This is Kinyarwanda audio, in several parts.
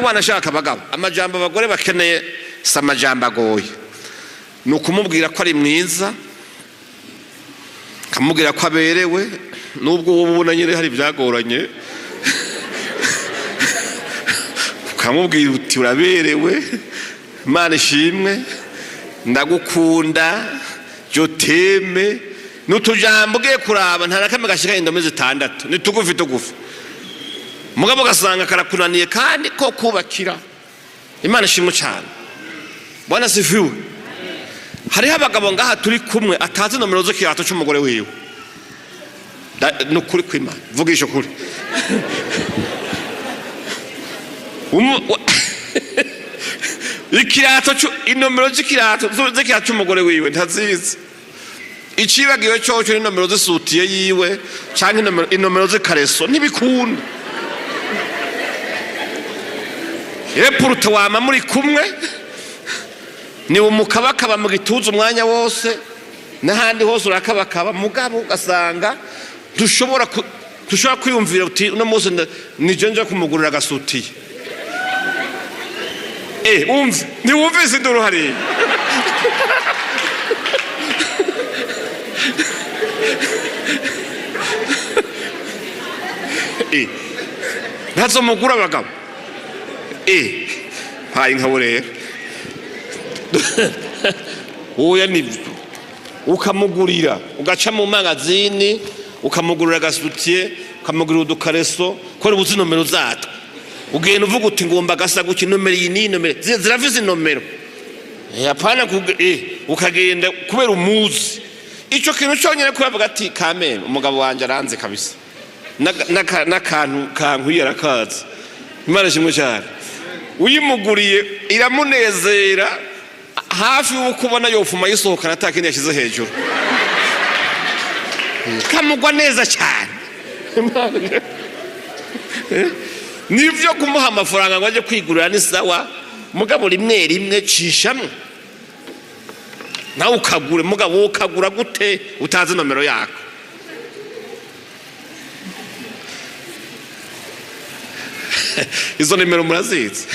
wanashaka abagabo amajambo abagore bakeneye si amajambo agoye ni ukumubwira ko ari mwiza kamubwira ko aberewe nubwo wowe ubona nyine hari byagoranye ukamubwira uti uraberewe Imana ishimwe ndagukunda joteme n'utujambo ugiye kuraba nta nakamwe gashika indome 6 ni tugufi mugabo gasanga karakunaniye kandi ko kubakira Imana ishimwe cyane Bwana sifiwe hariho abagabo ngaha turi kumwe atazi nomero z'ikirato cy'umugore wiwe nukuri kw'Imana vugisha kuri ikirato inomero z'ikirato cy'umugore wiwe ntazizi icibagiwe cyo inomero z'isutiye yiwe cyangwa inomero z'ikareso ntibikunda Repuruta wama muri kumwe ni umukabakaba mu gituza umwanya wose n'ahandi hose urakabakaba mugabo ugasanga dushobora kwiyumvira uti uno munsi nije nje kumugurira agasutiye umve ntiwumvise induru hariya ntazo mugura abagabo hayi nkabo rero oya nibyo ukamugurira ugaca mu magazini ukamugurira agasutiye ukamugurira udukareso kora ubuzi nomero zatwo ugenda uvuga uti ngomba gasa guki nomero iyi ni nomero ziravuze nomero apana ukagenda kubera umuzi ico kintu cyonyine kubavuga ati kame umugabo wanje aranze kabisa n'akantu kankwiye arakaza Imana ishimwe cyane uyimuguriye iramunezera hafi ukubona yofuma yisohokana atakindi yashize hejuru kamugwa neza cyane nivyo kumuha amafaranga ngo aje kwigurira ni sawa mugabo rimwe cishamwe nawe ukagure mugabo ukagura gute utazi nomero yako izo nimero murazizi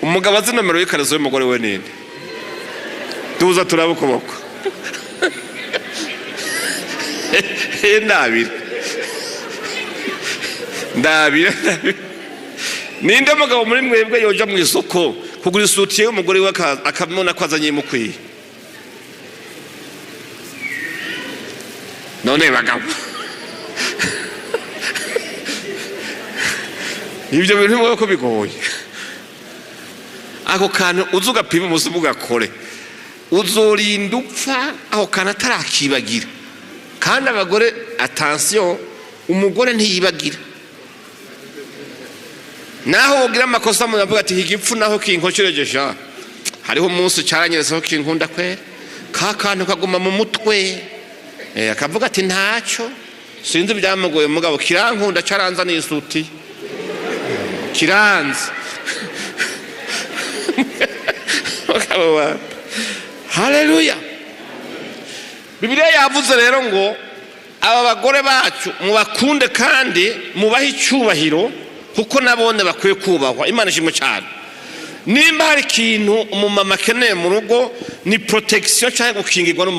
umugabo azi nomero y'ikarezo y'umugore we nini tuza turaba ukuboko ndabira ninde mugabo muri mwebwe yoja mu isoko kugura isutiye y'umugore we akamubona ko azanye mukwiye none bagabo ibyo bintu mwe ko bigoye ako kantu uzuga pima umusimu ugakore uzorinda upfa aho kana atarakibagira kandi abagore attention umugore ntiyibagira naho ugira amakosa mu yavuga ati higipfu naho kinkocerejesha hariho umunsi cyaranyereseho kinkunda kwe ka kantu kaguma mu mutwe akavuga ati ntacyo sinzi byamugoye mugabo kirankunda cyaranza n'isuti kiranze haleluya Bibiliya yavuze rero ngo aba bagore bacu mubakunde kandi mubahe icyubahiro kuko nabone bakwiye kubahwa Imana ishimwe cyane nimba hari ikintu umumama akeneye mu rugo ni protection cyangwa gukingirwa